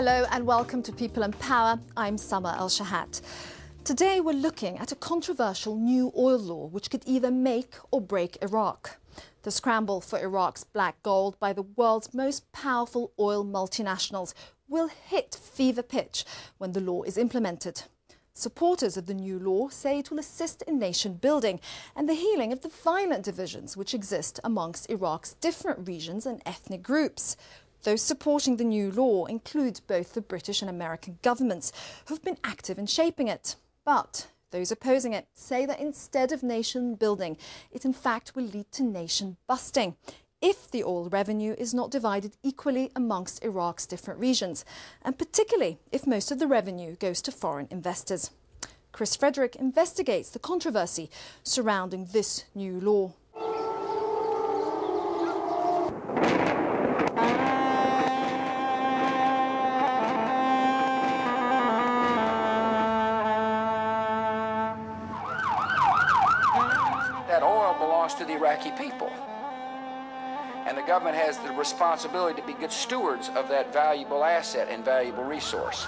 Hello and welcome to People and Power. I'm Summer El-Shahat. Today we're looking at a controversial new oil law which could either make or break Iraq. The scramble for Iraq's black gold by the world's most powerful oil multinationals will hit fever pitch when the law is implemented. Supporters of the new law say it will assist in nation building and the healing of the violent divisions which exist amongst Iraq's different regions and ethnic groups. Those supporting the new law include both the British and American governments who have been active in shaping it. But those opposing it say that instead of nation building, it in fact will lead to nation busting if the oil revenue is not divided equally amongst Iraq's different regions, and particularly if most of the revenue goes to foreign investors. Chris Frederick investigates the controversy surrounding this new law. That oil belongs to the Iraqi people. And the government has the responsibility to be good stewards of that valuable asset and valuable resource.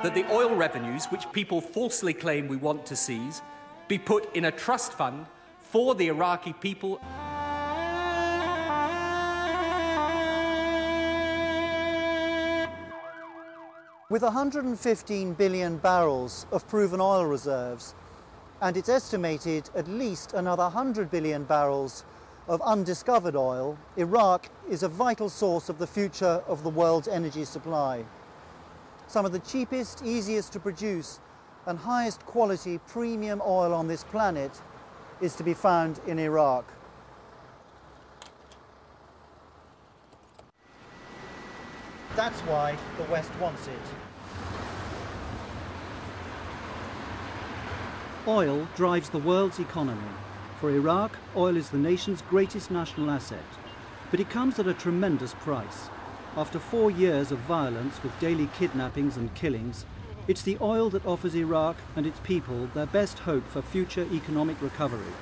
That the oil revenues, which people falsely claim we want to seize, be put in a trust fund for the Iraqi people. With 115 billion barrels of proven oil reserves, and it's estimated at least another 100 billion barrels of undiscovered oil, Iraq is a vital source of the future of the world's energy supply. Some of the cheapest, easiest to produce, and highest quality premium oil on this planet is to be found in Iraq. That's why the West wants it. Oil drives the world's economy. For Iraq, oil is the nation's greatest national asset. But it comes at a tremendous price. After 4 years of violence with daily kidnappings and killings, it's the oil that offers Iraq and its people their best hope for future economic recovery.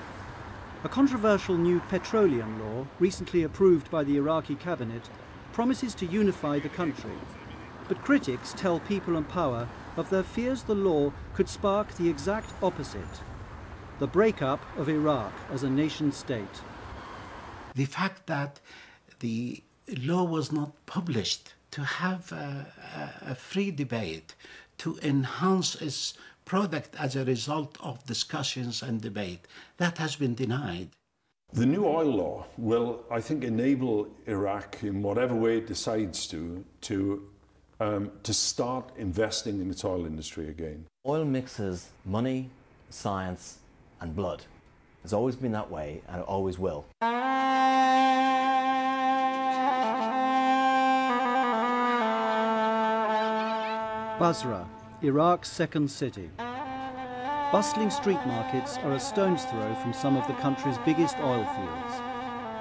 A controversial new petroleum law, recently approved by the Iraqi cabinet, promises to unify the country. But critics tell People and Power of their fears the law could spark the exact opposite, the breakup of Iraq as a nation-state. The fact that the law was not published to have a free debate, to enhance its product as a result of discussions and debate, that has been denied. The new oil law will, I think, enable Iraq, in whatever way it decides to start investing in its oil industry again. Oil mixes money, science and blood. It's always been that way and it always will. Basra, Iraq's second city. Bustling street markets are a stone's throw from some of the country's biggest oil fields.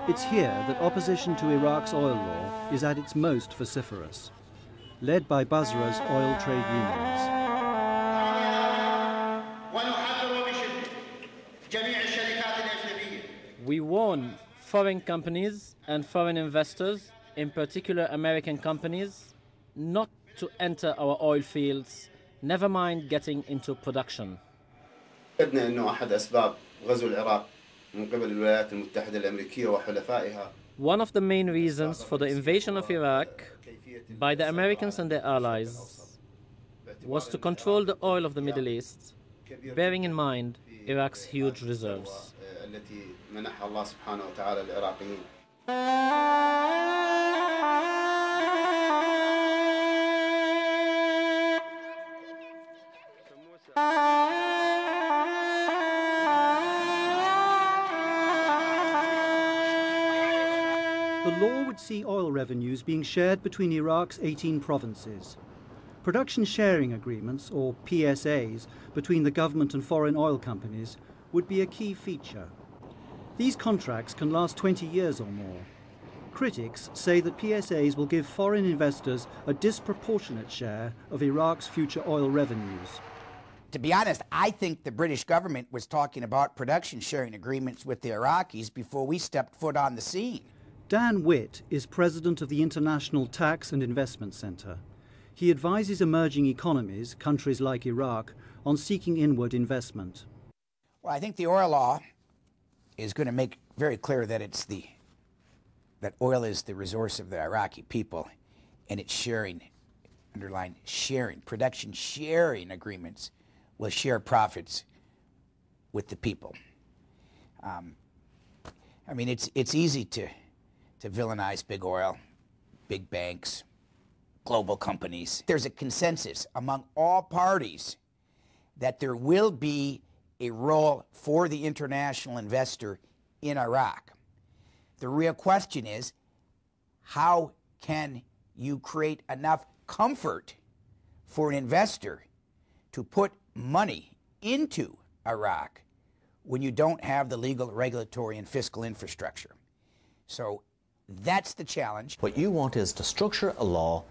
It's here that opposition to Iraq's oil law is at its most vociferous, led by Basra's oil trade unions. We warn foreign companies and foreign investors, in particular American companies, not to enter our oil fields, never mind getting into production. One of the main reasons for the invasion of Iraq by the Americans and their allies was to control the oil of the Middle East, bearing in mind Iraq's huge reserves. The law would see oil revenues being shared between Iraq's 18 provinces. Production sharing agreements, or PSAs, between the government and foreign oil companies would be a key feature. These contracts can last 20 years or more. Critics say that PSAs will give foreign investors a disproportionate share of Iraq's future oil revenues. To be honest, I think the British government was talking about production sharing agreements with the Iraqis before we stepped foot on the scene. Dan Witt is president of the International Tax and Investment Centre. He advises emerging economies, countries like Iraq, on seeking inward investment. Well, I think the oil law is going to make very clear that that oil is the resource of the Iraqi people, and it's sharing, underline sharing, production sharing agreements will share profits with the people. I mean, it's easy to villainize big oil, big banks, global companies. There's a consensus among all parties that there will be a role for the international investor in Iraq. The real question is, how can you create enough comfort for an investor to put money into Iraq when you don't have the legal, regulatory, and fiscal infrastructure? So that's the challenge. What you want is to structure a law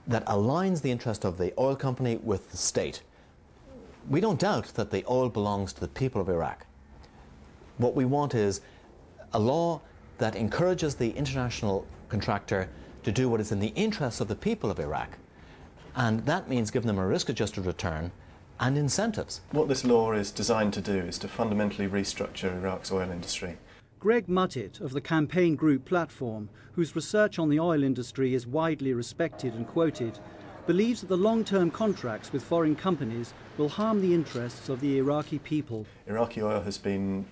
that aligns the interest of the oil company with the state. We don't doubt that the oil belongs to the people of Iraq. What we want is a law that encourages the international contractor to do what is in the interests of the people of Iraq. And that means giving them a risk-adjusted return and incentives. What this law is designed to do is to fundamentally restructure Iraq's oil industry. Greg Muttit of the Campaign Group platform, whose research on the oil industry is widely respected and quoted, believes that the long-term contracts with foreign companies will harm the interests of the Iraqi people. Iraqi oil has been,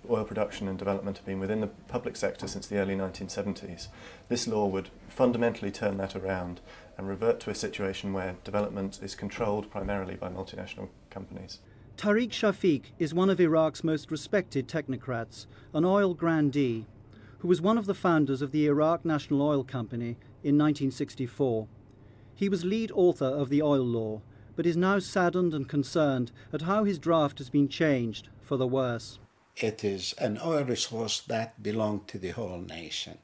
oil production and development have been within the public sector since the early 1970s. This law would fundamentally turn that around and revert to a situation where development is controlled primarily by multinational companies. Tariq Shafiq is one of Iraq's most respected technocrats, an oil grandee, who was one of the founders of the Iraq National Oil Company in 1964. He was lead author of the oil law, but is now saddened and concerned at how his draft has been changed for the worse. It is an oil resource that belongs to the whole nation.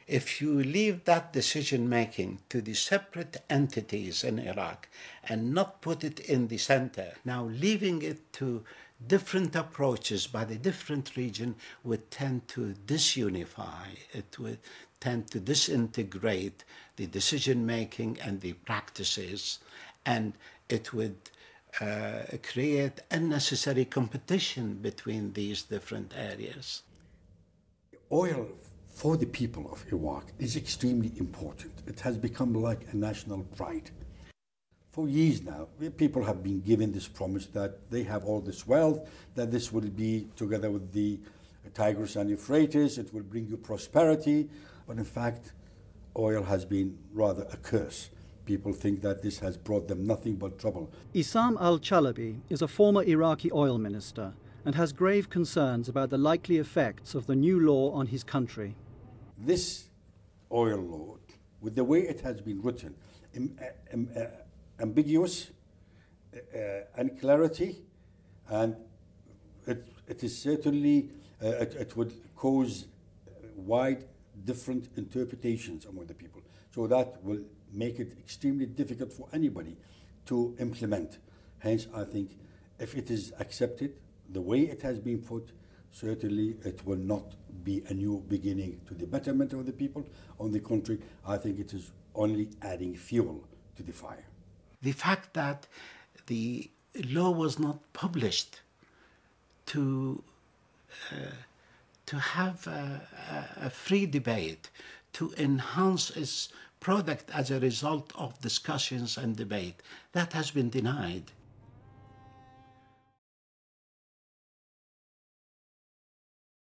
If you leave that decision-making to the separate entities in Iraq and not put it in the center, now leaving it to different approaches by the different region would tend to disunify, it would tend to disintegrate the decision-making and the practices, and it would create unnecessary competition between these different areas. Oil for the people of Iraq is extremely important. It has become like a national pride. For years now, people have been given this promise that they have all this wealth, that this will be, together with the Tigris and Euphrates, it will bring you prosperity. But in fact, oil has been rather a curse. People think that this has brought them nothing but trouble. Issam al-Chalabi is a former Iraqi oil minister and has grave concerns about the likely effects of the new law on his country. This oil law, with the way it has been written, ambiguous, unclarity, and it is certainly, it would cause wide different interpretations among the people. So that will make it extremely difficult for anybody to implement. Hence, I think if it is accepted the way it has been put, certainly it will not be a new beginning to the betterment of the people. On the contrary, I think it is only adding fuel to the fire. The fact that the law was not published to have a free debate, to enhance its product as a result of discussions and debate, that has been denied.